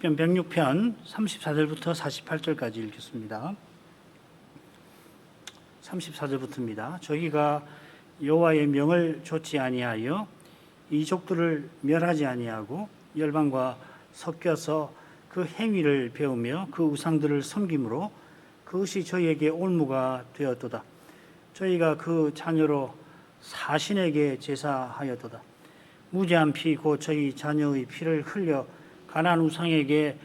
시편 106편 34절부터 48절까지 읽겠습니다. 34절부터입니다. 저희가 여호와의 명을 좇지 아니하여 이족들을 멸하지 아니하고 열방과 섞여서 그 행위를 배우며 그 우상들을 섬김으로 그것이 저희에게 올무가 되었도다. 저희가 그 자녀로 사신에게 제사하였도다. 무죄한 피 곧 저희 자녀의 피를 흘려 가나안 우상에게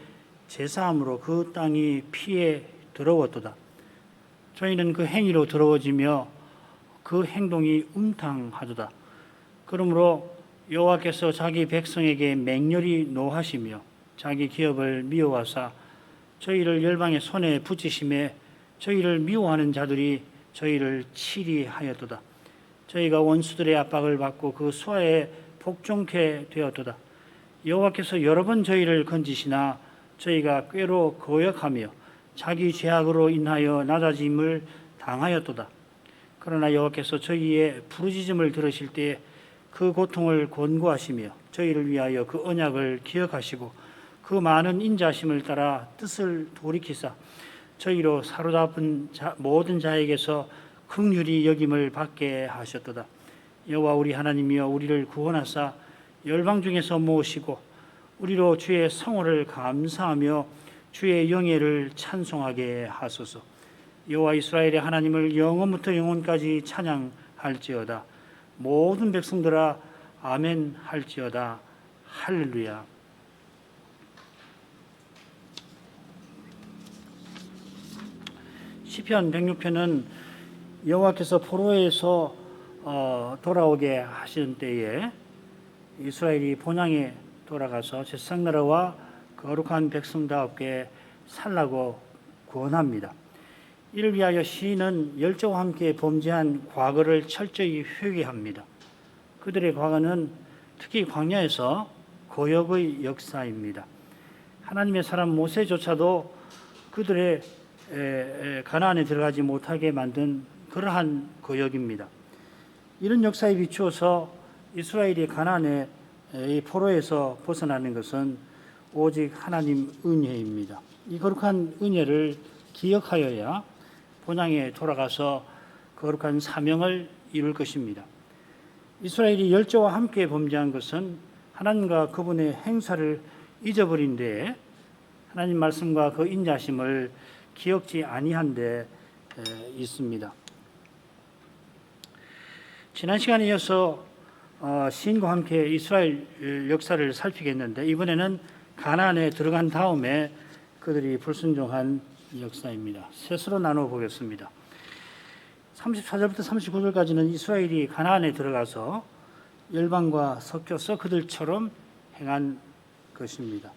제사함으로 그 땅이 피에 더러웠도다. 저희는 그 행위로 더러워지며 그 행동이 음탕하도다. 그러므로 여호와께서 자기 백성에게 맹렬히 노하시며 자기 기업을 미워하사 저희를 열방의 손에 붙이심에 저희를 미워하는 자들이 저희를 치리 하였도다. 저희가 원수들의 압박을 받고 그 수하에 복종케 되었도다. 여호와께서 여러 번 저희를 건지시나 저희가 꾀로 거역하며 자기 죄악으로 인하여 낮아짐을 당하였도다. 그러나 여호와께서 저희의 부르짖음을 들으실 때에 그 고통을 권고하시며 저희를 위하여 그 언약을 기억하시고 그 많은 인자하심을 따라 뜻을 돌이키사 저희로 사로잡은 모든 자에게서 긍휼히 여김을 받게 하셨도다. 여호와 우리 하나님이여 우리를 구원하사 열방 중에서 모으시고 우리로 주의 성호를 감사하며 주의 영예를 찬송하게 하소서. 여호와 이스라엘의 하나님을 영원부터 영원까지 찬양할지어다. 모든 백성들아 아멘 할지어다. 할렐루야. 시편 106편은 여호와께서 포로에서 돌아오게 하시는 때에 이스라엘이 본향에 돌아가서 제사장나라와 거룩한 백성다웠게 살라고 권합니다. 이를 위하여 시인은 열정과 함께 범죄한 과거를 철저히 회개합니다. 그들의 과거는 특히 광야에서 거역의 역사입니다. 하나님의 사람 모세조차도 그들의 가나안에 들어가지 못하게 만든 그러한 거역입니다. 이런 역사에 비추어서 이스라엘이 가나안의 이 포로에서 벗어나는 것은 오직 하나님 은혜입니다. 이 거룩한 은혜를 기억하여야 본향에 돌아가서 거룩한 사명을 이룰 것입니다. 이스라엘이 열조와 함께 범죄한 것은 하나님과 그분의 행사를 잊어버린 데에 하나님 말씀과 그 인자심을 기억지 아니한 데 있습니다. 지난 시간에 이어서 시인과 함께 이스라엘 역사를 살피겠는데 이번에는 가나안에 들어간 다음에 그들이 불순종한 역사입니다. 셋으로 나누어 보겠습니다. 34절부터 39절까지는 이스라엘이 가나안에 들어가서 열방과 섞여서 그들처럼 행한 것입니다.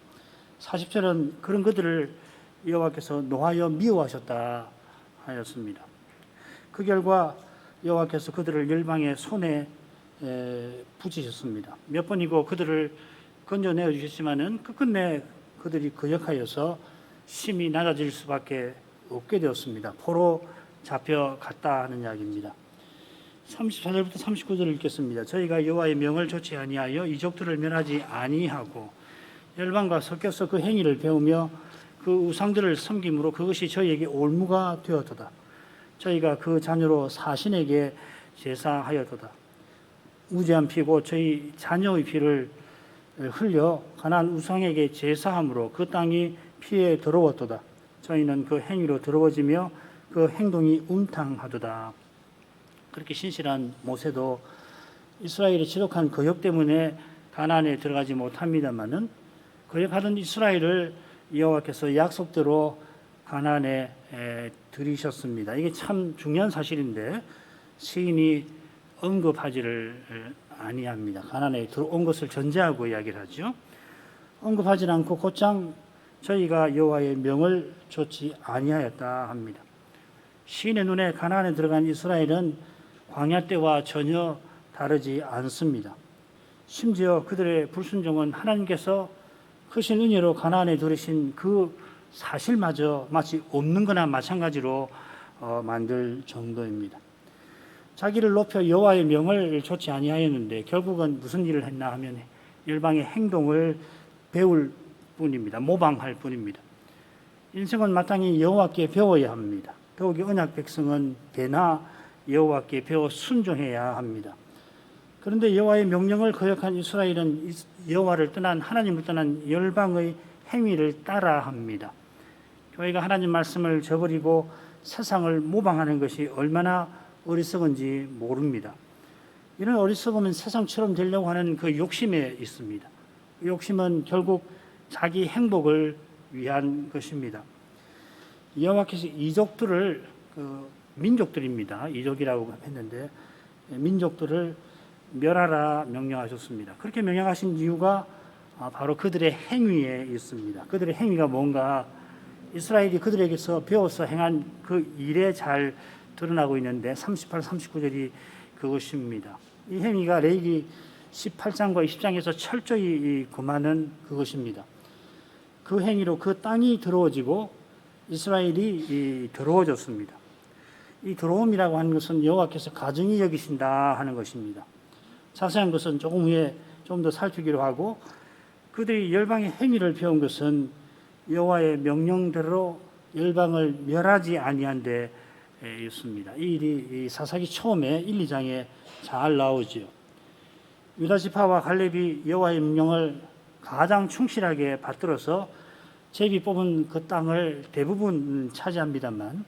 40절은 그런 그들을 여호와께서 노하여 미워하셨다 하였습니다. 그 결과 여호와께서 그들을 열방의 손에 붙이셨습니다. 몇 번이고 그들을 건져내어 주셨지만은 끝끝내 그들이 거역하여서 심히 낮아질 수밖에 없게 되었습니다. 포로 잡혀갔다 하는 이야기입니다. 34절부터 39절을 읽겠습니다. 저희가 여호와의 명을 좇지 아니하여 이족들을 멸하지 아니하고 열방과 섞여서 그 행위를 배우며 그 우상들을 섬김으로 그것이 저희에게 올무가 되었도다. 저희가 그 자녀로 사신에게 제사하였도다. 무죄한 피고 저희 자녀의 피를 흘려 가나안 우상에게 제사함으로 그 땅이 피에 더러웠도다. 저희는 그 행위로 더러워지며 그 행동이 음탕하도다. 그렇게 신실한 모세도 이스라엘의 지독한 거역 때문에 가나안에 들어가지 못합니다마는 거역하던 이스라엘을 여호와께서 약속대로 가나안에 들이셨습니다. 이게 참 중요한 사실인데 시인이 언급하지를 아니합니다. 가나안에 들어온 것을 전제하고 이야기를 하죠. 언급하지 않고 곧장 저희가 여호와의 명을 좇지 아니하였다 합니다. 시인의 눈에 가나안에 들어간 이스라엘은 광야 때와 전혀 다르지 않습니다. 심지어 그들의 불순종은 하나님께서 크신 은혜로 가나안에 들이신 그 사실마저 마치 없는 거나 마찬가지로 만들 정도입니다. 자기를 높여 여호와의 명을 좇지 아니하였는데 결국은 무슨 일을 했나 하면 열방의 행동을 배울 뿐입니다. 모방할 뿐입니다. 인생은 마땅히 여호와께 배워야 합니다. 더욱이 언약 백성은 배나 여호와께 배워 순종해야 합니다. 그런데 여호와의 명령을 거역한 이스라엘은 여호와를 떠난 하나님을 떠난 열방의 행위를 따라합니다. 교회가 하나님 말씀을 저버리고 세상을 모방하는 것이 얼마나 어리석은지 모릅니다. 이런 어리석으면 세상처럼 되려고 하는 그 욕심에 있습니다. 그 욕심은 결국 자기 행복을 위한 것입니다. 여호와께서 이족들을 민족들입니다. 이족이라고 했는데 민족들을 멸하라 명령하셨습니다. 그렇게 명령하신 이유가 바로 그들의 행위에 있습니다. 그들의 행위가 뭔가 이스라엘이 그들에게서 배워서 행한 그 일에 잘 드러나고 있는데 38, 39절이 그것입니다. 이 행위가 레위기 18장과 20장에서 철저히 금하는 그것입니다. 그 행위로 그 땅이 더러워지고 이스라엘이 더러워졌습니다. 이 더러움이라고 하는 것은 여호와께서 가증히 여기신다 하는 것입니다. 자세한 것은 조금 후에 좀 더 살피기로 하고 그들이 열방의 행위를 배운 것은 여호와의 명령대로 열방을 멸하지 아니한 데 있습니다. 이 일이 사사기 처음에 1, 2장에 잘 나오지요. 유다 지파와 갈렙이 여호와의 명령을 가장 충실하게 받들어서 제비 뽑은 그 땅을 대부분 차지합니다만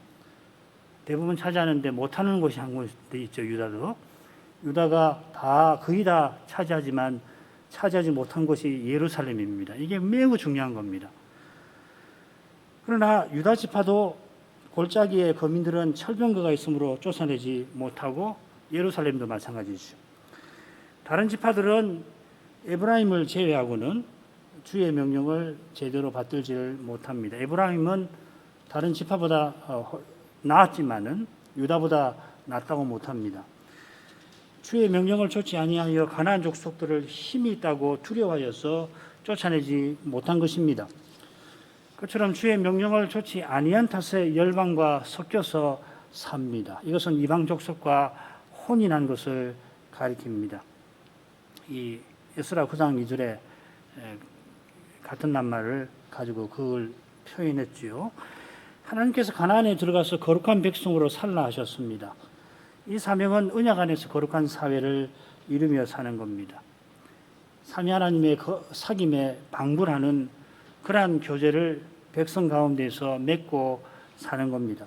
대부분 차지하는데 못하는 곳이 한 곳이 있죠. 유다가 거의 다 차지하지만 차지하지 못한 곳이 예루살렘입니다. 이게 매우 중요한 겁니다. 그러나 유다 지파도 골짜기에 거민들은 철병거가 있으므로 쫓아내지 못하고 예루살렘도 마찬가지죠. 다른 지파들은 에브라임을 제외하고는 주의 명령을 제대로 받들지를 못합니다. 에브라임은 다른 지파보다 나았지만은 유다보다 낫다고 못합니다. 주의 명령을 좇지 아니하여 가나안 족속들을 힘이 있다고 두려워하여서 쫓아내지 못한 것입니다. 그처럼 주의 명령을 좇지 아니한 탓에 열방과 섞여서 삽니다. 이것은 이방 족속과 혼인한 것을 가리킵니다. 이 에스라 9장 2절에 같은 낱말을 가지고 그걸 표현했지요. 하나님께서 가나안에 들어가서 거룩한 백성으로 살라 하셨습니다. 이 사명은 언약 안에서 거룩한 사회를 이루며 사는 겁니다. 삼위 하나님의 사귐에 방불하는 그러한 교제를 백성 가운데서 맺고 사는 겁니다.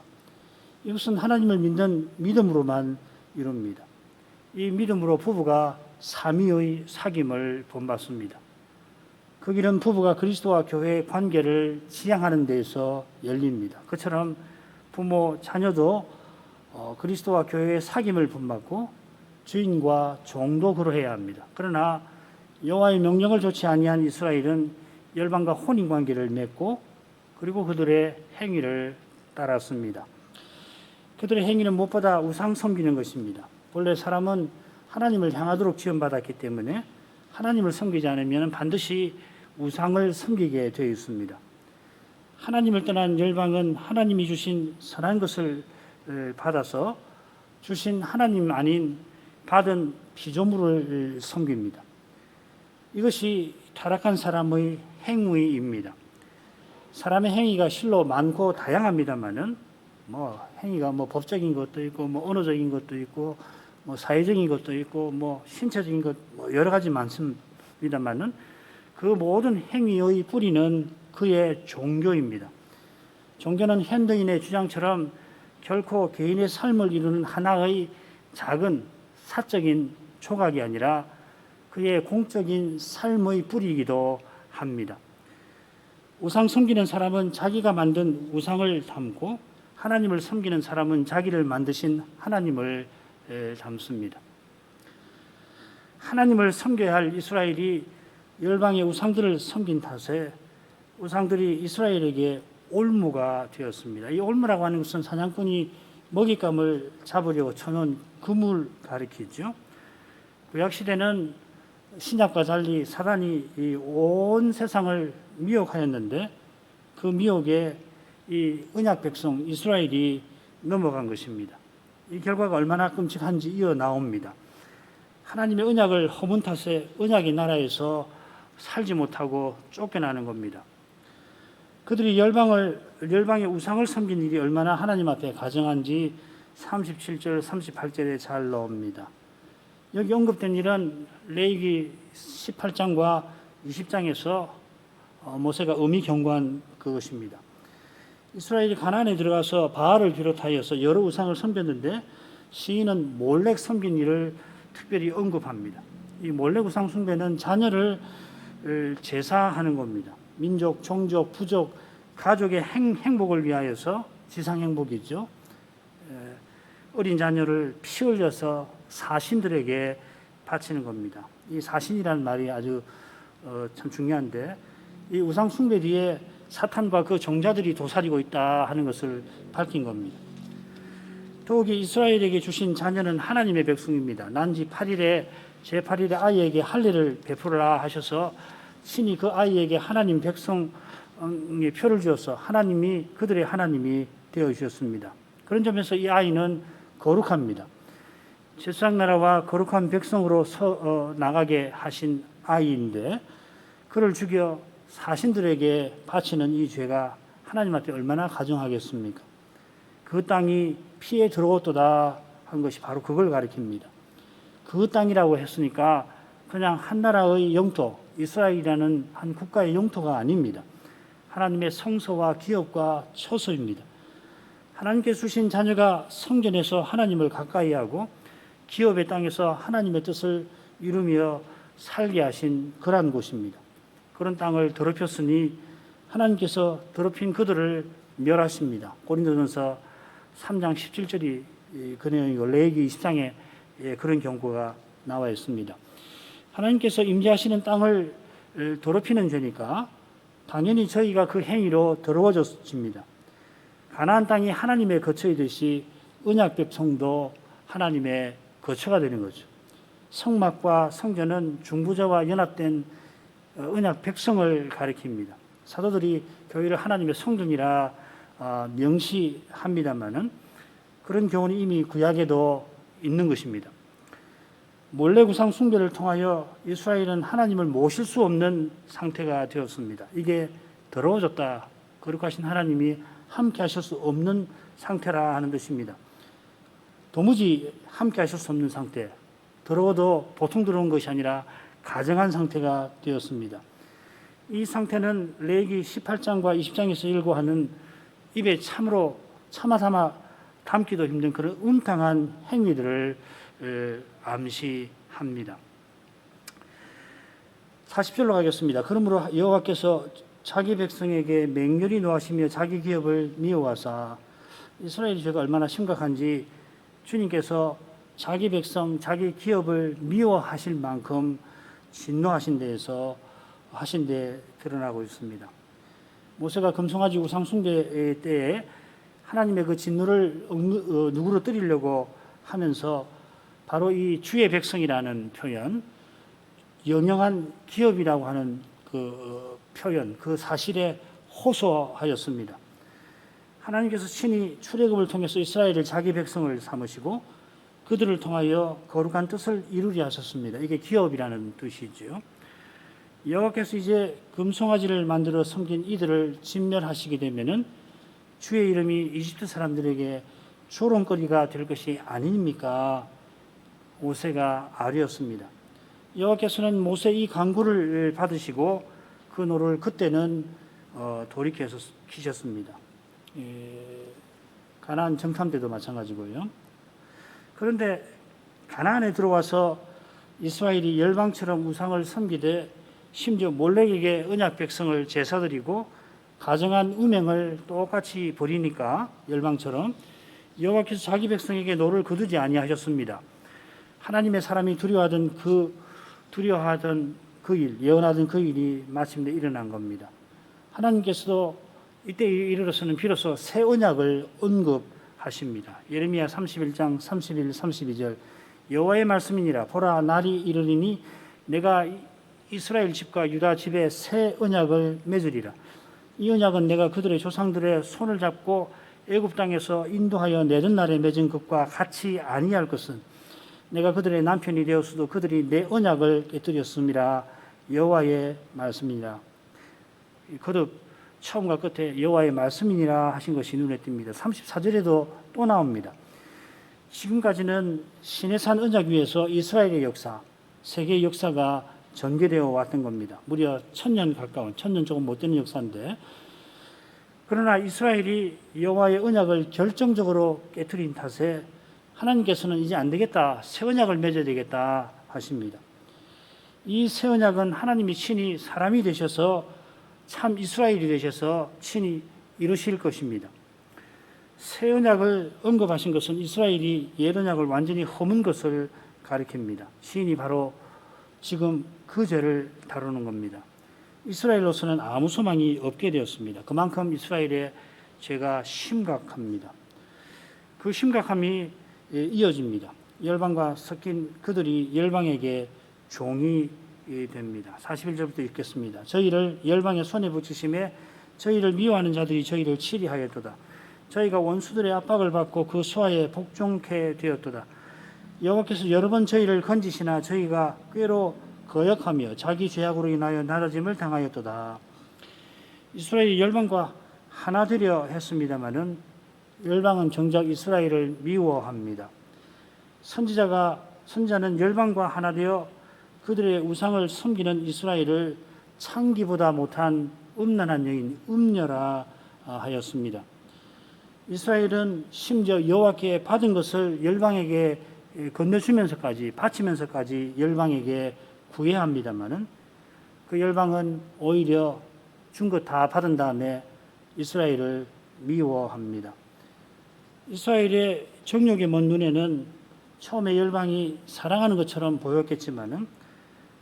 이것은 하나님을 믿는 믿음으로만 이룹니다. 이 믿음으로 부부가 삼위의 사귐을 본받습니다. 그 길은 부부가 그리스도와 교회의 관계를 지향하는 데에서 열립니다. 그처럼 부모, 자녀도 그리스도와 교회의 사귐을 본받고 주인과 종도 그러해야 합니다. 그러나 여호와의 명령을 좇지 아니한 이스라엘은 열방과 혼인 관계를 맺고 그리고 그들의 행위를 따랐습니다. 그들의 행위는 무엇보다 우상 섬기는 것입니다. 본래 사람은 하나님을 향하도록 지원받았기 때문에 하나님을 섬기지 않으면 반드시 우상을 섬기게 되어 있습니다. 하나님을 떠난 열방은 하나님이 주신 선한 것을 받아서 주신 하나님 아닌 받은 피조물을 섬깁니다. 이것이 타락한 사람의 행위입니다. 사람의 행위가 실로 많고 다양합니다만은 행위가 법적인 것도 있고 언어적인 것도 있고 사회적인 것도 있고 신체적인 것 여러 가지 많습니다만은 그 모든 행위의 뿌리는 그의 종교입니다. 종교는 현대인의 주장처럼 결코 개인의 삶을 이루는 하나의 작은 사적인 조각이 아니라 그의 공적인 삶의 뿌리이기도 합니다. 우상 섬기는 사람은 자기가 만든 우상을 담고 하나님을 섬기는 사람은 자기를 만드신 하나님을 담습니다. 하나님을 섬겨야 할 이스라엘이 열방의 우상들을 섬긴 탓에 우상들이 이스라엘에게 올무가 되었습니다. 이 올무라고 하는 것은 사냥꾼이 먹잇감을 잡으려고 쳐놓은 그물 가리키죠. 구약시대는 신약과 달리 사단이 온 세상을 미혹하였는데 그 미혹에 이 언약 백성 이스라엘이 넘어간 것입니다. 이 결과가 얼마나 끔찍한지 이어 나옵니다. 하나님의 언약을 허문 탓에 언약의 나라에서 살지 못하고 쫓겨나는 겁니다. 그들이 열방의 우상을 섬긴 일이 얼마나 하나님 앞에 가증한지 37절, 38절에 잘 나옵니다. 여기 언급된 일은 레위기 18장과 20장에서 모세가 엄히 경고한 그것입니다. 이스라엘이 가나안에 들어가서 바알을 비롯하여서 여러 우상을 섬겼는데 시인은 몰렉 섬긴 일을 특별히 언급합니다. 이 몰렉 우상 숭배는 자녀를 제사하는 겁니다. 민족, 종족, 부족, 가족의 행복을 위하여서 지상 행복이죠. 어린 자녀를 피 흘려서 사신들에게 바치는 겁니다. 이 사신이라는 말이 아주 참 중요한데 이 우상 숭배 뒤에 사탄과 그 종자들이 도사리고 있다 하는 것을 밝힌 겁니다. 더욱이 이스라엘에게 주신 자녀는 하나님의 백성입니다. 난지 8일에 제8일에 아이에게 할례를 베풀어라 하셔서 신이 그 아이에게 하나님 백성의 표를 주어서 하나님이 그들의 하나님이 되어 주셨습니다. 그런 점에서 이 아이는 거룩합니다. 제사장나라와 거룩한 백성으로 나가게 하신 아이인데 그를 죽여 사신들에게 바치는 이 죄가 하나님 앞에 얼마나 가증하겠습니까? 그 땅이 피에 들어왔도다 한 것이 바로 그걸 가리킵니다. 그 땅이라고 했으니까 그냥 한 나라의 영토, 이스라엘이라는 한 국가의 영토가 아닙니다. 하나님의 성소와 기업과 처소입니다. 하나님께 주신 자녀가 성전에서 하나님을 가까이 하고 기업의 땅에서 하나님의 뜻을 이루며 살게 하신 그러한 곳입니다. 그런 땅을 더럽혔으니 하나님께서 더럽힌 그들을 멸하십니다. 고린도전서 3장 17절이 그 내용이고 레위기 20장에 그런 경고가 나와 있습니다. 하나님께서 임재하시는 땅을 더럽히는 죄니까 당연히 저희가 그 행위로 더러워졌습니다. 가나안 땅이 하나님의 거처이듯이 언약 백성도 하나님의 거처가 되는 거죠. 성막과 성전은 중보자와 연합된 언약 백성을 가리킵니다. 사도들이 교회를 하나님의 성전이라 명시합니다만은 그런 교훈이 이미 구약에도 있는 것입니다. 몰래 우상 숭배를 통하여 이스라엘은 하나님을 모실 수 없는 상태가 되었습니다. 이게 더러워졌다. 거룩하신 하나님이 함께 하실 수 없는 상태라 하는 것입니다. 도무지 함께 하실 수 없는 상태. 더러워도 보통 더러운 것이 아니라 가증한 상태가 되었습니다. 이 상태는 레위기 18장과 20장에서 일고하는 입에 참으로 차마 담기도 힘든 그런 음탕한 행위들을 암시합니다. 40절로 가겠습니다. 그러므로 여호와께서 자기 백성에게 맹렬히 노하시며 자기 기업을 미워하사 이스라엘의 죄가 얼마나 심각한지 주님께서 자기 백성, 자기 기업을 미워하실 만큼 진노하신 데 드러나고 있습니다. 모세가 금송아지 우상 숭배 때에 하나님의 그 진노를 누구로 뜨리려고 하면서 바로 이 주의 백성이라는 표현, 영영한 기업이라고 하는 그 표현, 그 사실에 호소하였습니다. 하나님께서 친히 출애굽을 통해서 이스라엘을 자기 백성을 삼으시고 그들을 통하여 거룩한 뜻을 이루려 하셨습니다. 이게 기업이라는 뜻이죠. 여호와께서 이제 금송아지를 만들어 섬긴 이들을 진멸하시게 되면은 주의 이름이 이집트 사람들에게 조롱거리가 될 것이 아닙니까? 모세가 아뢰었습니다. 여호와께서는 모세 이 간구를 받으시고 그 노를 그때는 돌이키셨습니다. 가나안 정탐 때도 마찬가지고요. 그런데 가나안에 들어와서 이스라엘이 열방처럼 우상을 섬기되 심지어 몰렉에게 언약 백성을 제사드리고 가정한 음행을 똑같이 벌이니까 열방처럼 여호와께서 자기 백성에게 노를 거두지 아니하셨습니다. 하나님의 사람이 두려워하던 그 일, 예언하던 그 일이 마침내 일어난 겁니다. 하나님께서도 이때 이르러서는 비로소 새 언약을 언급하십니다. 예레미야 31장 31, 32절 여호와의 말씀이니라 보라 날이 이르리니 내가 이스라엘 집과 유다 집에 새 언약을 맺으리라. 이 언약은 내가 그들의 조상들의 손을 잡고 애굽 땅에서 인도하여 내던 날에 맺은 것과 같이 아니할 것은 내가 그들의 남편이 되었어도 그들이 내 언약을 깨뜨렸음이라. 여호와의 말씀이니라. 거듭 처음과 끝에 여호와의 말씀이니라 하신 것이 눈에 띕니다. 34절에도 또 나옵니다. 지금까지는 시내산 언약 위에서 이스라엘의 역사, 세계의 역사가 전개되어 왔던 겁니다. 무려 1000년 가까운, 1000년 조금 못 되는 역사인데, 그러나 이스라엘이 여호와의 언약을 결정적으로 깨트린 탓에 하나님께서는 이제 안 되겠다, 새 언약을 맺어야 되겠다 하십니다. 이 새 언약은 하나님이 친히 사람이 되셔서 참 이스라엘이 되셔서 친히 이루실 것입니다. 새 언약을 언급하신 것은 이스라엘이 옛 언약을 완전히 허문 것을 가리킵니다. 시인이 바로 지금 그 죄를 다루는 겁니다. 이스라엘로서는 아무 소망이 없게 되었습니다. 그만큼 이스라엘의 죄가 심각합니다. 그 심각함이 이어집니다. 열방과 섞인 그들이 열방에게 종이 됩니다. 41절부터 읽겠습니다. 저희를 열방의 손에 붙이심에 저희를 미워하는 자들이 저희를 치리하였도다. 저희가 원수들의 압박을 받고 그 수하에 복종케 되었도다. 여호와께서 여러 번 저희를 건지시나 저희가 꾀로 거역하며 자기 죄악으로 인하여 낮아짐을 당하였도다. 이스라엘이 열방과 하나 되려 했습니다마는 열방은 정작 이스라엘을 미워합니다. 선지자는 열방과 하나 되어 그들의 우상을 섬기는 이스라엘을 창기보다 못한 음란한 여인, 음녀라 하였습니다. 이스라엘은 심지어 여호와께 받은 것을 열방에게 건네주면서까지, 바치면서까지 열방에게 구해야 합니다마는 그 열방은 오히려 준 것 다 받은 다음에 이스라엘을 미워합니다. 이스라엘의 정욕에 먼 눈에는 처음에 열방이 사랑하는 것처럼 보였겠지만은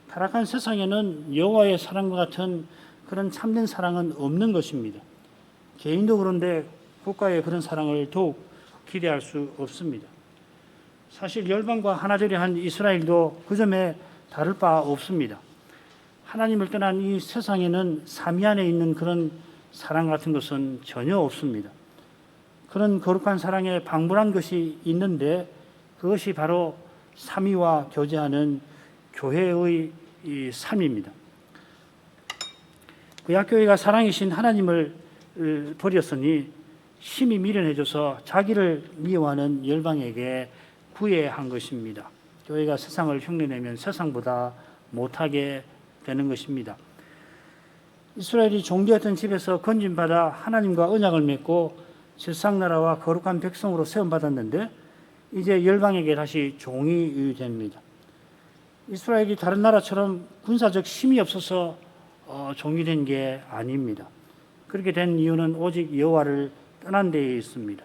타락한 세상에는 여호와의 사랑과 같은 그런 참된 사랑은 없는 것입니다. 개인도 그런데 국가의 그런 사랑을 더욱 기대할 수 없습니다. 사실 열방과 하나 되려 한 이스라엘도 그 점에 다를 바 없습니다. 하나님을 떠난 이 세상에는 삼위 안에 있는 그런 사랑 같은 것은 전혀 없습니다. 그런 거룩한 사랑에 방불한 것이 있는데 그것이 바로 삼위와 교제하는 교회의 이 삶입니다. 구약교회가 사랑이신 하나님을 버렸으니 심히 미련해져서 자기를 미워하는 열방에게 구애한 것입니다. 교회가 세상을 흉내내면 세상보다 못하게 되는 것입니다. 이스라엘이 종되었던 집에서 건진받아 하나님과 언약을 맺고 제사장나라와 거룩한 백성으로 세움받았는데 이제 열방에게 다시 종이 됩니다. 이스라엘이 다른 나라처럼 군사적 힘이 없어서 종이 된 게 아닙니다. 그렇게 된 이유는 오직 여호와를 떠난 데에 있습니다.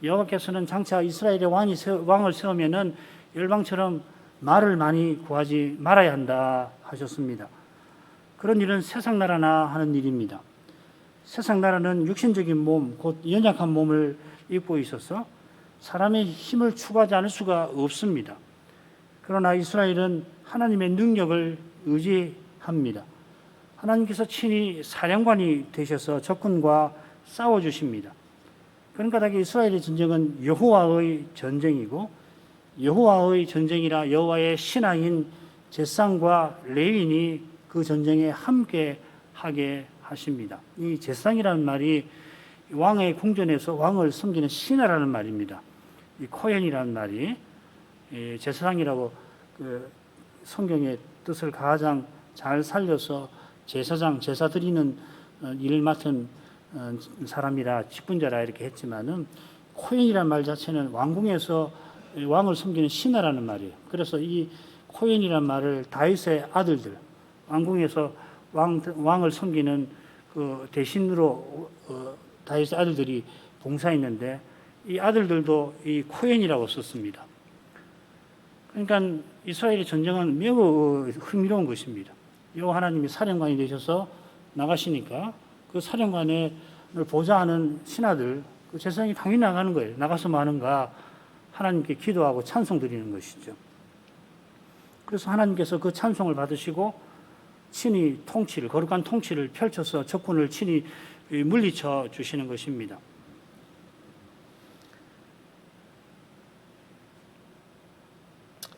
여호와께서는 장차 이스라엘의 왕을 세우면은 열방처럼 말을 많이 구하지 말아야 한다 하셨습니다. 그런 일은 세상 나라나 하는 일입니다. 세상 나라는 육신적인 몸, 곧 연약한 몸을 입고 있어서 사람의 힘을 추구하지 않을 수가 없습니다. 그러나 이스라엘은 하나님의 능력을 의지합니다. 하나님께서 친히 사령관이 되셔서 적군과 싸워주십니다. 그러니까 이스라엘의 전쟁은 여호와의 전쟁이고 여호와의 전쟁이라 여호와의 신하인 제사장과 레위인이 그 전쟁에 함께 하게 하십니다. 이 제사장이라는 말이 왕의 궁전에서 왕을 섬기는 신하라는 말입니다. 이 코헨이라는 말이 제사장이라고 그 성경의 뜻을 가장 잘 살려서 제사장, 제사 드리는 일을 맡은 사람이라 직분자라 이렇게 했지만은 코헨이라는 말 자체는 왕궁에서 왕을 섬기는 신하라는 말이에요. 그래서 이 코헨이라는 말을 다윗의 아들들, 왕궁에서 왕을 섬기는 그 대신으로 다윗의 아들들이 봉사했는데 이 아들들도 이 코헨이라고 썼습니다. 그러니까 이스라엘의 전쟁은 매우 흥미로운 것입니다. 여호와 하나님이 사령관이 되셔서 나가시니까 그 사령관을 보좌하는 신하들, 그 제사장이 당연히 나가는 거예요. 나가서 뭐 하는가? 하나님께 기도하고 찬송 드리는 것이죠. 그래서 하나님께서 그 찬송을 받으시고 친히 통치를, 거룩한 통치를 펼쳐서 적군을 친히 물리쳐 주시는 것입니다.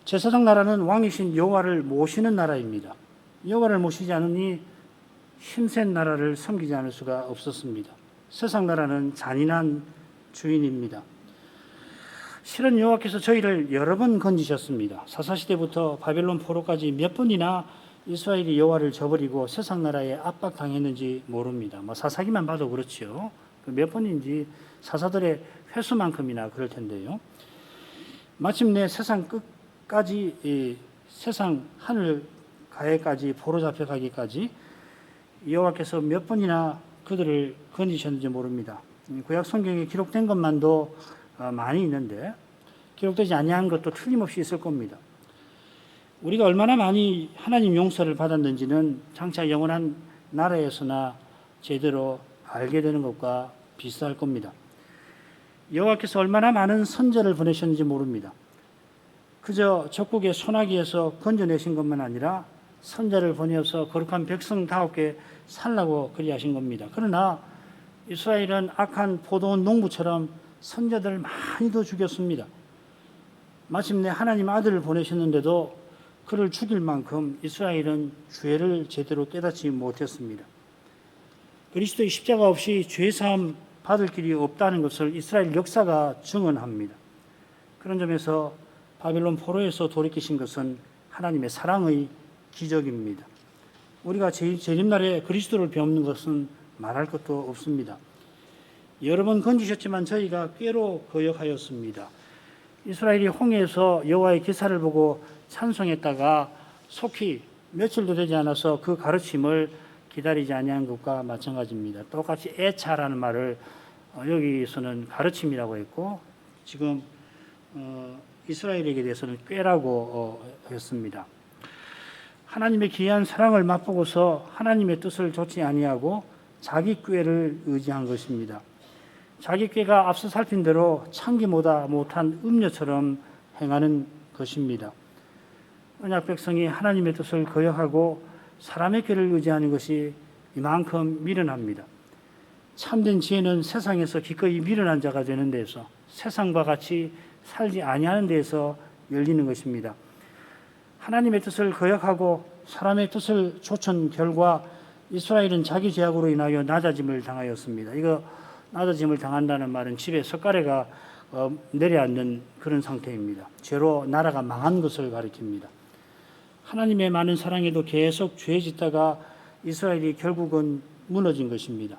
제사장 나라는 왕이신 여호와를 모시는 나라입니다. 여호와를 모시지 않으니 힘센 나라를 섬기지 않을 수가 없었습니다. 세상 나라는 잔인한 주인입니다. 실은 여호와께서 저희를 여러 번 건지셨습니다. 사사시대부터 바벨론 포로까지 몇 번이나 이스라엘이 여호와를 저버리고 세상 나라에 압박당했는지 모릅니다. 사사기만 봐도 그렇죠. 몇 번인지 사사들의 횟수만큼이나 그럴 텐데요. 마침내 세상 끝까지, 세상 하늘 가해까지 포로 잡혀가기까지 여호와께서 몇 번이나 그들을 건지셨는지 모릅니다. 구약 성경에 기록된 것만도 많이 있는데 기록되지 아니한 것도 틀림없이 있을 겁니다. 우리가 얼마나 많이 하나님 용서를 받았는지는 장차 영원한 나라에서나 제대로 알게 되는 것과 비슷할 겁니다. 여호와께서 얼마나 많은 선제를 보내셨는지 모릅니다. 그저 적국의 소나기에서 건져내신 것만 아니라 선제를 보내어서 거룩한 백성다웠게 살라고 그리하신 겁니다. 그러나 이스라엘은 악한 포도원 농부처럼 선제들 많이도 죽였습니다. 마침내 하나님 아들을 보내셨는데도 그를 죽일 만큼 이스라엘은 죄를 제대로 깨닫지 못했습니다. 그리스도의 십자가 없이 죄사함 받을 길이 없다는 것을 이스라엘 역사가 증언합니다. 그런 점에서 바벨론 포로에서 돌이키신 것은 하나님의 사랑의 기적입니다. 우리가 재림날에 그리스도를 배우는 것은 말할 것도 없습니다. 여러 번 건지셨지만 저희가 꾀로 거역하였습니다. 이스라엘이 홍해에서 여호와의 기사를 보고 찬송했다가 속히 며칠도 되지 않아서 그 가르침을 기다리지 아니한 것과 마찬가지입니다. 똑같이 애차라는 말을 여기서는 가르침이라고 했고 지금 이스라엘에게 대해서는 꾀라고 했습니다. 하나님의 귀한 사랑을 맛보고서 하나님의 뜻을 좇지 아니하고 자기 꾀를 의지한 것입니다. 자기 꾀가 앞서 살핀 대로 창기보다 못한 음녀처럼 행하는 것입니다. 언약 백성이 하나님의 뜻을 거역하고 사람의 꾀를 의지하는 것이 이만큼 미련합니다. 참된 지혜는 세상에서 기꺼이 미련한 자가 되는 데에서 세상과 같이 살지 아니하는 데에서 열리는 것입니다. 하나님의 뜻을 거역하고 사람의 뜻을 좇은 결과 이스라엘은 자기 죄악으로 인하여 낮아짐을 당하였습니다. 이거 낮아짐을 당한다는 말은 집에 석가래가 내려앉는 그런 상태입니다. 죄로 나라가 망한 것을 가리킵니다. 하나님의 많은 사랑에도 계속 죄 짓다가 이스라엘이 결국은 무너진 것입니다.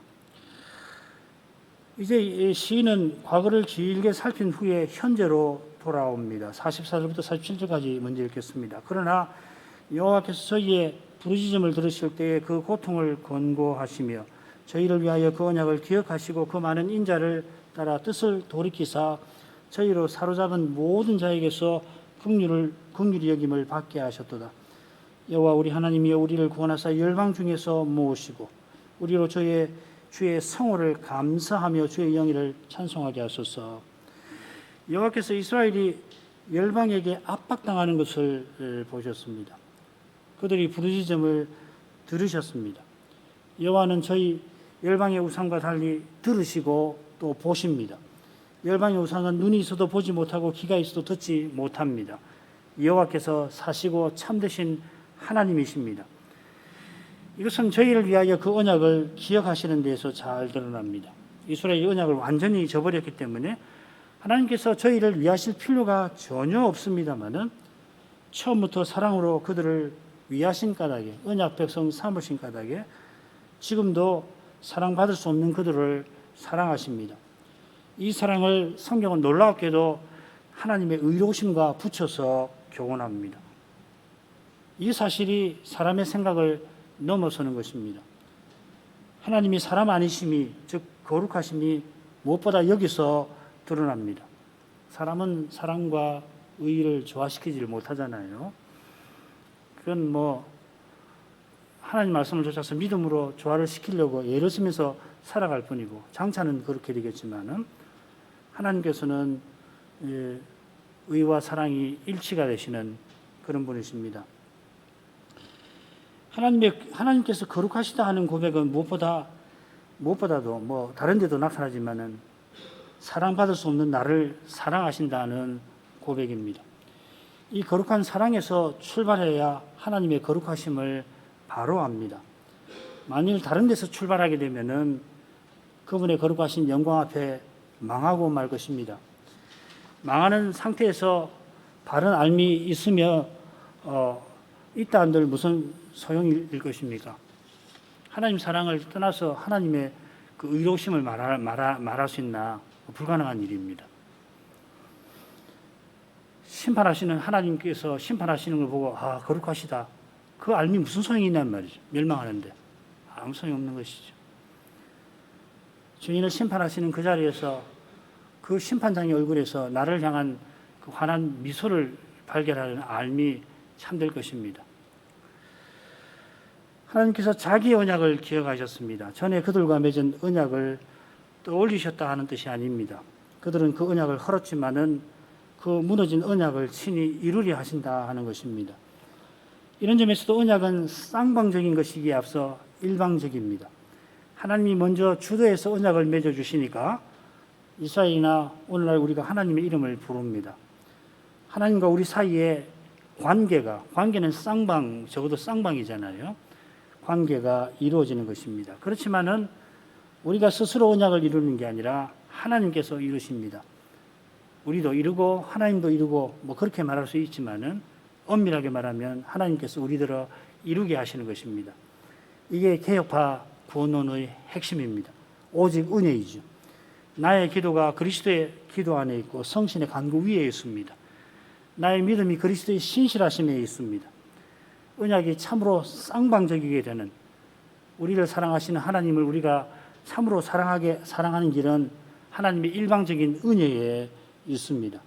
이제 시인은 과거를 길게 살핀 후에 현재로 돌아옵니다. 44절부터 47절까지 먼저 읽겠습니다. 그러나 여호와께서 저희의 부르짖음을 들으실 때에 그 고통을 권고하시며 저희를 위하여 그 언약을 기억하시고 그 많은 인자를 따라 뜻을 돌이키사 저희로 사로잡은 모든 자에게서 긍휼히 여김을 받게 하셨도다. 여호와 우리 하나님이여 우리를 구원하사 열방 중에서 모으시고 우리로 주의 성호를 감사하며 주의 영예를 찬송하게 하소서. 여호와께서 이스라엘이 열방에게 압박당하는 것을 보셨습니다. 그들이 부르짖음을 들으셨습니다. 여호와는 저희 열방의 우상과 달리 들으시고 또 보십니다. 열방의 우상은 눈이 있어도 보지 못하고 귀가 있어도 듣지 못합니다. 여호와께서 사시고 참되신 하나님이십니다. 이것은 저희를 위하여 그 언약을 기억하시는 데에서 잘 드러납니다. 이스라엘이 언약을 완전히 저버렸기 때문에 하나님께서 저희를 위하실 필요가 전혀 없습니다마는 처음부터 사랑으로 그들을 위하신 까닭에 언약 백성 삼으신 까닭에 지금도 사랑받을 수 없는 그들을 사랑하십니다. 이 사랑을 성경은 놀랍게도 하나님의 의로우심과 붙여서 교훈합니다. 이 사실이 사람의 생각을 넘어서는 것입니다. 하나님이 사람 아니심이 즉 거룩하심이 무엇보다 여기서 드러납니다. 사람은 사랑과 의의를 조화시키지를 못하잖아요. 그건 하나님 말씀을 쫓아서 믿음으로 조화를 시키려고 애를 쓰면서 살아갈 뿐이고 장차는 그렇게 되겠지만은 하나님께서는 의와 사랑이 일치가 되시는 그런 분이십니다. 하나님께서 거룩하시다 하는 고백은 무엇보다도 다른 데도 나타나지만은 사랑받을 수 없는 나를 사랑하신다는 고백입니다. 이 거룩한 사랑에서 출발해야 하나님의 거룩하심을 바로 압니다. 만일 다른 데서 출발하게 되면은 그분의 거룩하신 영광 앞에 망하고 말 것입니다. 망하는 상태에서 바른 알미 있으며 있다 한들 무슨 소용일 것입니까? 하나님 사랑을 떠나서 하나님의 그 의로우심을 말할 수 있나? 불가능한 일입니다. 심판하시는 하나님께서 심판하시는 걸 보고 거룩하시다. 그 알미 무슨 소용이 있냔 말이죠. 멸망하는데 아무 소용 없는 것이죠. 주인을 심판하시는 그 자리에서 그 심판장의 얼굴에서 나를 향한 그 환한 미소를 발견하는 알미 참될 것입니다. 하나님께서 자기의 언약을 기억하셨습니다. 전에 그들과 맺은 언약을 떠올리셨다 하는 뜻이 아닙니다. 그들은 그 언약을 헐었지만은 그 무너진 언약을 친히 이루려 하신다 하는 것입니다. 이런 점에서도 언약은 쌍방적인 것이기에 앞서 일방적입니다. 하나님이 먼저 주도해서 언약을 맺어주시니까 이스라엘이나 오늘날 우리가 하나님의 이름을 부릅니다. 하나님과 우리 사이에 관계는 쌍방, 적어도 쌍방이잖아요. 관계가 이루어지는 것입니다. 그렇지만은 우리가 스스로 언약을 이루는 게 아니라 하나님께서 이루십니다. 우리도 이루고 하나님도 이루고 그렇게 말할 수 있지만은 엄밀하게 말하면 하나님께서 우리들을 이루게 하시는 것입니다. 이게 개혁파 구원론의 핵심입니다. 오직 은혜이죠. 나의 기도가 그리스도의 기도 안에 있고 성신의 간구 위에 있습니다. 나의 믿음이 그리스도의 신실하심에 있습니다. 언약이 참으로 쌍방적이게 되는, 우리를 사랑하시는 하나님을 우리가 참으로 사랑하는 길은 하나님의 일방적인 은혜에 있습니다.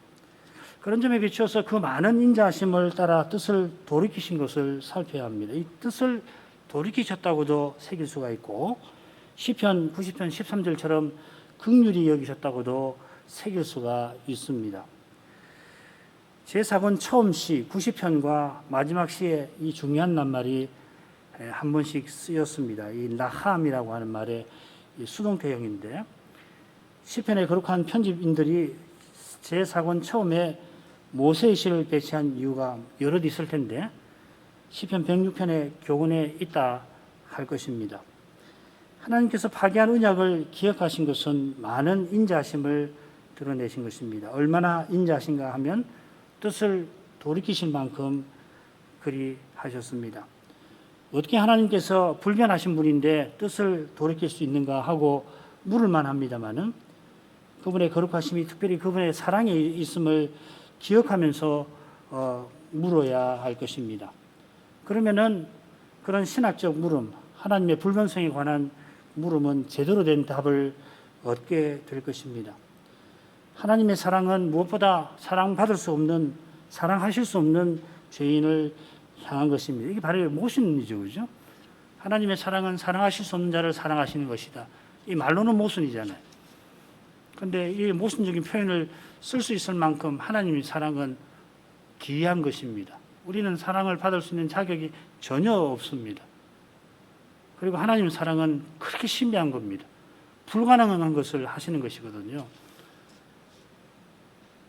그런 점에 비추어서 그 많은 인자하심을 따라 뜻을 돌이키신 것을 살펴야 합니다. 이 뜻을 돌이키셨다고도 새길 수가 있고 시편 90편 13절처럼 긍휼히 여기셨다고도 새길 수가 있습니다. 제4권 처음 시 90편과 마지막 시에 이 중요한 낱말이 한 번씩 쓰였습니다. 이 나함이라고 하는 말의 수동태형인데 시편의 거룩한 편집인들이 제4권 처음에 모세의 시를 배치한 이유가 여럿 있을 텐데 시편 106편의 교훈에 있다 할 것입니다. 하나님께서 파기한 언약을 기억하신 것은 많은 인자하심을 드러내신 것입니다. 얼마나 인자하신가 하면 뜻을 돌이키실 만큼 그리 하셨습니다. 어떻게 하나님께서 불변하신 분인데 뜻을 돌이킬 수 있는가 하고 물을 만합니다마는 그분의 거룩하심이 특별히 그분의 사랑에 있음을 기억하면서 물어야 할 것입니다. 그러면은 그런 신학적 물음, 하나님의 불변성에 관한 물음은 제대로 된 답을 얻게 될 것입니다. 하나님의 사랑은 무엇보다 사랑받을 수 없는, 사랑하실 수 없는 죄인을 향한 것입니다. 이게 바로 모순이죠, 그죠? 하나님의 사랑은 사랑하실 수 없는 자를 사랑하시는 것이다. 이 말로는 모순이잖아요. 그런데 이 모순적인 표현을 쓸 수 있을 만큼 하나님의 사랑은 기이한 것입니다. 우리는 사랑을 받을 수 있는 자격이 전혀 없습니다. 그리고 하나님의 사랑은 그렇게 신비한 겁니다. 불가능한 것을 하시는 것이거든요.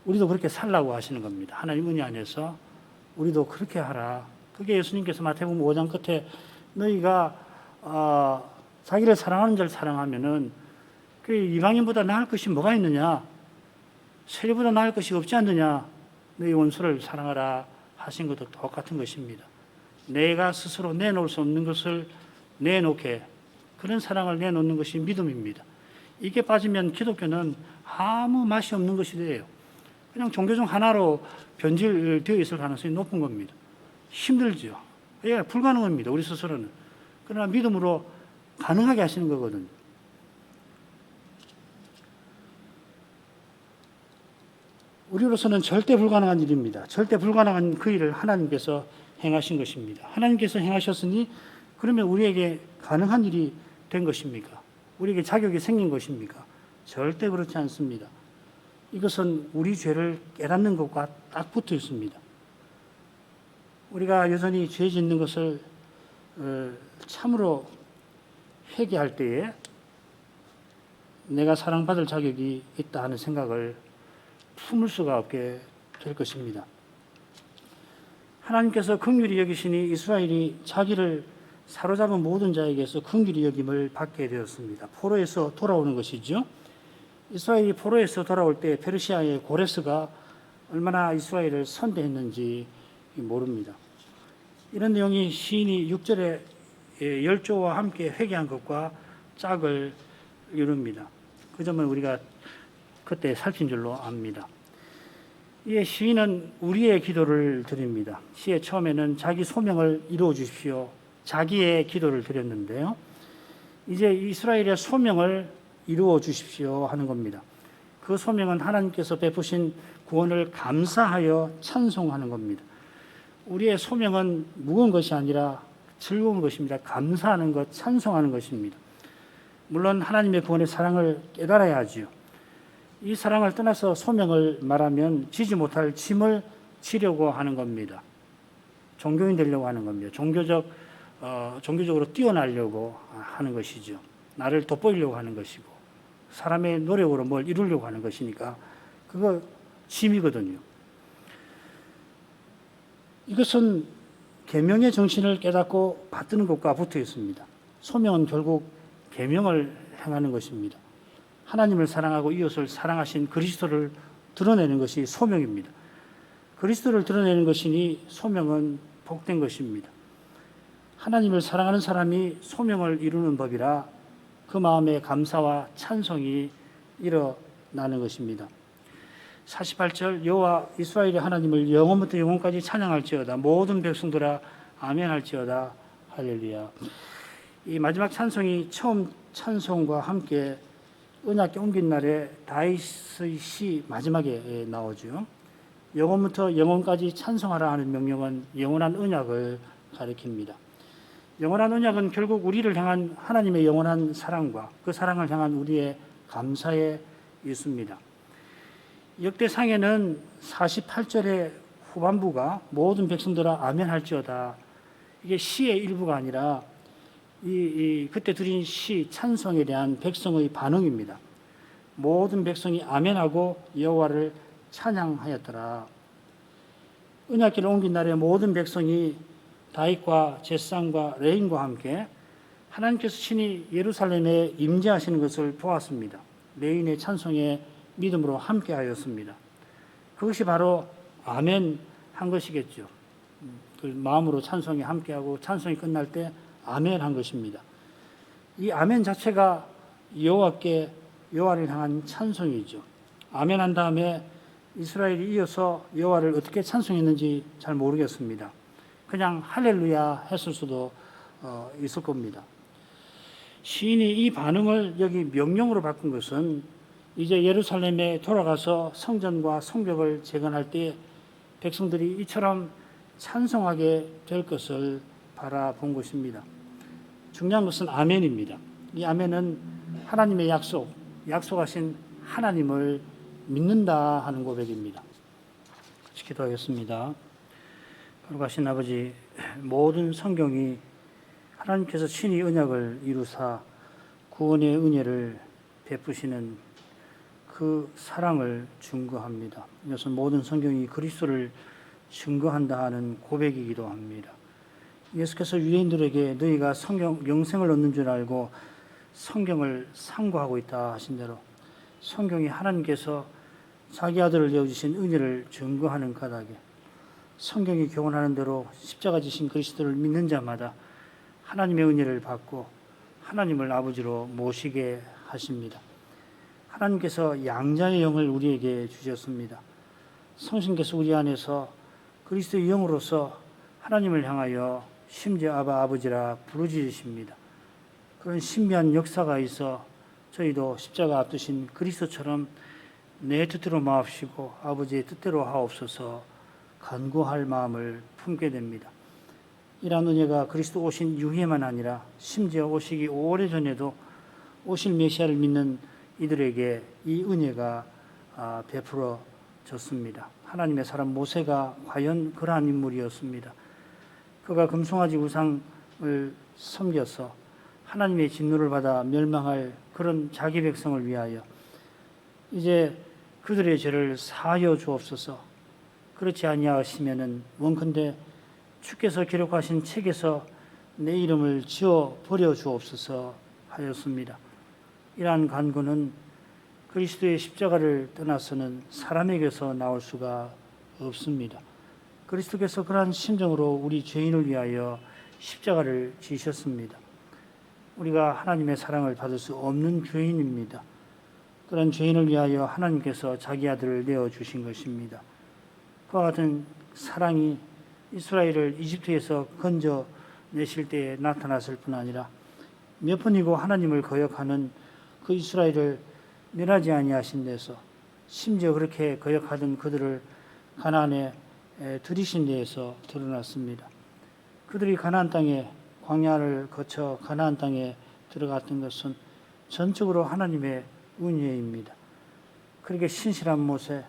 우리도 그렇게 살라고 하시는 겁니다. 하나님 은혜 안에서 우리도 그렇게 하라. 그게 예수님께서 마태복음 5장 끝에 너희가 자기를 사랑하는 자를 사랑하면은 그 이방인보다 나을 것이 뭐가 있느냐? 세리보다 나을 것이 없지 않느냐? 너희 원수를 사랑하라 하신 것도 똑같은 것입니다. 내가 스스로 내놓을 수 없는 것을 내놓게, 그런 사랑을 내놓는 것이 믿음입니다. 이게 빠지면 기독교는 아무 맛이 없는 것이 돼요. 그냥 종교중 하나로 변질되어 있을 가능성이 높은 겁니다. 힘들죠. 예, 불가능합니다. 우리 스스로는. 그러나 믿음으로 가능하게 하시는 거거든요. 우리로서는 절대 불가능한 일입니다. 절대 불가능한 그 일을 하나님께서 행하신 것입니다. 하나님께서 행하셨으니 그러면 우리에게 가능한 일이 된 것입니까? 우리에게 자격이 생긴 것입니까? 절대 그렇지 않습니다. 이것은 우리 죄를 깨닫는 것과 딱 붙어 있습니다. 우리가 여전히 죄 짓는 것을 참으로 회개할 때에 내가 사랑받을 자격이 있다 하는 생각을 품을 수가 없게 될 것입니다. 하나님께서 긍휼히 여기시니 이스라엘이 자기를 사로잡은 모든 자에게서 긍휼히 여김을 받게 되었습니다. 포로에서 돌아오는 것이죠. 이스라엘이 포로에서 돌아올 때 페르시아의 고레스가 얼마나 이스라엘을 선대했는지 모릅니다. 이런 내용이 시인이 6절에 열조와 함께 회개한 것과 짝을 이룹니다. 그 점을 우리가 그때 살핀 줄로 압니다. 이에 시인은 우리의 기도를 드립니다. 시의 처음에는 자기 소명을 이루어 주십시오. 자기의 기도를 드렸는데요. 이제 이스라엘의 소명을 이루어 주십시오 하는 겁니다. 그 소명은 하나님께서 베푸신 구원을 감사하여 찬송하는 겁니다. 우리의 소명은 무거운 것이 아니라 즐거운 것입니다. 감사하는 것, 찬송하는 것입니다. 물론 하나님의 구원의 사랑을 깨달아야 하지요. 이 사랑을 떠나서 소명을 말하면 지지 못할 짐을 지려고 하는 겁니다. 종교인 되려고 하는 겁니다. 종교적으로 뛰어나려고 하는 것이죠. 나를 돋보이려고 하는 것이고 사람의 노력으로 뭘 이루려고 하는 것이니까 그거 짐이거든요. 이것은 계명의 정신을 깨닫고 받드는 것과 붙어 있습니다. 소명은 결국 계명을 행하는 것입니다. 하나님을 사랑하고 이웃을 사랑하신 그리스도를 드러내는 것이 소명입니다. 그리스도를 드러내는 것이니 소명은 복된 것입니다. 하나님을 사랑하는 사람이 소명을 이루는 법이라 그 마음에 감사와 찬송이 일어나는 것입니다. 48절 여호와 이스라엘의 하나님을 영원부터 영원까지 찬양할지어다. 모든 백성들아 아멘할지어다. 할렐루야. 이 마지막 찬송이 처음 찬송과 함께 언약궤 옮긴 날에 다윗의 시 마지막에 나오죠. 영원부터 영원까지 찬송하라 하는 명령은 영원한 언약을 가리킵니다. 영원한 언약은 결국 우리를 향한 하나님의 영원한 사랑과 그 사랑을 향한 우리의 감사에 있습니다. 역대상에는 48절의 후반부가 모든 백성들아 아멘할지어다. 이게 시의 일부가 아니라 그때 드린 시 찬송에 대한 백성의 반응입니다. 모든 백성이 아멘하고 여호와를 찬양하였더라. 언약궤를 옮긴 날에 모든 백성이 다윗과 제사장과 레인과 함께 하나님께서 친히 예루살렘에 임재하시는 것을 보았습니다. 레인의 찬송에 믿음으로 함께하였습니다. 그것이 바로 아멘 한 것이겠죠. 그 마음으로 찬송에 함께하고 찬송이 끝날 때 아멘 한 것입니다. 이 아멘 자체가 여호와를 향한 찬송이죠. 아멘 한 다음에 이스라엘이 이어서 여호와를 어떻게 찬송했는지 잘 모르겠습니다. 그냥 할렐루야 했을 수도 있을 겁니다. 시인이 이 반응을 여기 명령으로 바꾼 것은 이제 예루살렘에 돌아가서 성전과 성벽을 재건할 때 백성들이 이처럼 찬송하게 될 것을 바라본 것입니다. 중요한 것은 아멘입니다. 이 아멘은 하나님의 약속하신 하나님을 믿는다 하는 고백입니다. 같이 기도하겠습니다. 거룩하신 아버지, 모든 성경이 하나님께서 친히 언약을 이루사 구원의 은혜를 베푸시는 그 사랑을 증거합니다. 이것은 모든 성경이 그리스도를 증거한다 하는 고백이기도 합니다. 예수께서 유대인들에게 너희가 영생을 얻는 줄 알고 성경을 상고하고 있다 하신 대로 성경이 하나님께서 자기 아들을 내어주신 은혜를 증거하는 까닭에 성경이 교훈하는 대로 십자가 지신 그리스도를 믿는 자마다 하나님의 은혜를 받고 하나님을 아버지로 모시게 하십니다. 하나님께서 양자의 영을 우리에게 주셨습니다. 성신께서 우리 안에서 그리스도의 영으로서 하나님을 향하여 심지어 아버지라 부르짖으십니다. 그런 신비한 역사가 있어 저희도 십자가 앞두신 그리스도처럼 내 뜻대로 마옵시고 아버지의 뜻대로 하옵소서 간구할 마음을 품게 됩니다. 이러한 은혜가 그리스도 오신 이후에만 아니라 심지어 오시기 오래전에도 오실 메시아를 믿는 이들에게 이 은혜가 베풀어졌습니다. 하나님의 사람 모세가 과연 그러한 인물이었습니다. 그가 금송아지 우상을 섬겨서 하나님의 진노를 받아 멸망할 그런 자기 백성을 위하여 이제 그들의 죄를 사하여 주옵소서. 그렇지 아니하시면은 원컨대 주께서 기록하신 책에서 내 이름을 지워 버려 주옵소서 하였습니다. 이러한 간구는 그리스도의 십자가를 떠나서는 사람에게서 나올 수가 없습니다. 그리스도께서 그러한 심정으로 우리 죄인을 위하여 십자가를 지셨습니다. 우리가 하나님의 사랑을 받을 수 없는 죄인입니다. 그런 죄인을 위하여 하나님께서 자기 아들을 내어주신 것입니다. 그와 같은 사랑이 이스라엘을 이집트에서 건져내실 때에 나타났을 뿐 아니라 몇 번이고 하나님을 거역하는 그 이스라엘을 멸하지 아니하신 데서 심지어 그렇게 거역하던 그들을 가나안에 들이신 데에서 드러났습니다. 그들이 가나안 땅에 광야를 거쳐 가나안 땅에 들어갔던 것은 전적으로 하나님의 은혜입니다. 그렇게 신실한 모세,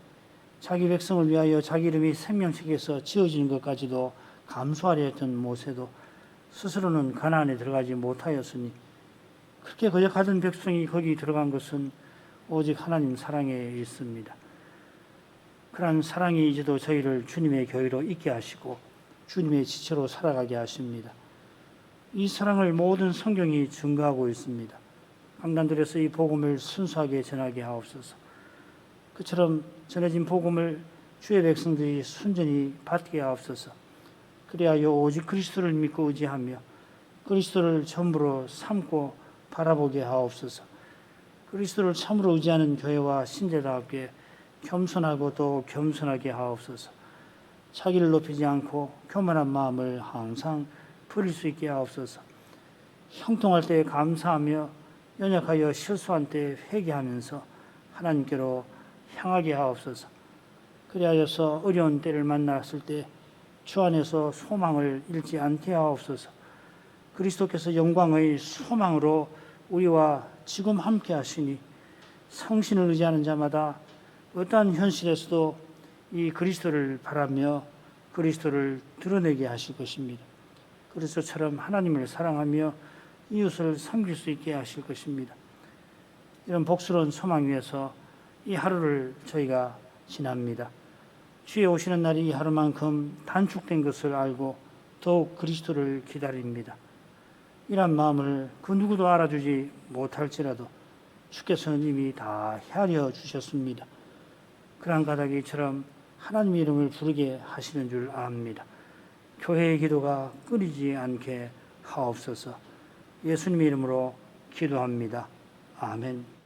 자기 백성을 위하여 자기 이름이 생명책에서 지어지는 것까지도 감수하려 했던 모세도 스스로는 가나안에 들어가지 못하였으니 그렇게 거역하던 백성이 거기 들어간 것은 오직 하나님 사랑에 있습니다. 그러한 사랑이 이제도 저희를 주님의 교회로 있게 하시고 주님의 지체로 살아가게 하십니다. 이 사랑을 모든 성경이 증거하고 있습니다. 강단들에서 이 복음을 순수하게 전하게 하옵소서. 그처럼 전해진 복음을 주의 백성들이 순전히 받게 하옵소서. 그리하여 오직 그리스도를 믿고 의지하며 그리스도를 전부로 삼고 바라보게 하옵소서. 그리스도를 참으로 의지하는 교회와 신자답게 겸손하고 또 겸손하게 하옵소서. 자기를 높이지 않고 교만한 마음을 항상 버릴 수 있게 하옵소서. 형통할 때 감사하며 연약하여 실수한 때 회개하면서 하나님께로 향하게 하옵소서. 그리하여서 어려운 때를 만났을 때 주 안에서 소망을 잃지 않게 하옵소서. 그리스도께서 영광의 소망으로 우리와 지금 함께 하시니 성신을 의지하는 자마다 어떠한 현실에서도 이 그리스도를 바라며 그리스도를 드러내게 하실 것입니다. 그리스도처럼 하나님을 사랑하며 이웃을 섬길 수 있게 하실 것입니다. 이런 복스러운 소망 위에서 이 하루를 저희가 지납니다. 주의 오시는 날이 이 하루만큼 단축된 것을 알고 더욱 그리스도를 기다립니다. 이런 마음을 그 누구도 알아주지 못할지라도 주께서는 이미 다 헤아려 주셨습니다. 그러한 가닥이처럼 하나님의 이름을 부르게 하시는 줄 압니다. 교회의 기도가 끊이지 않게 하옵소서. 예수님의 이름으로 기도합니다. 아멘.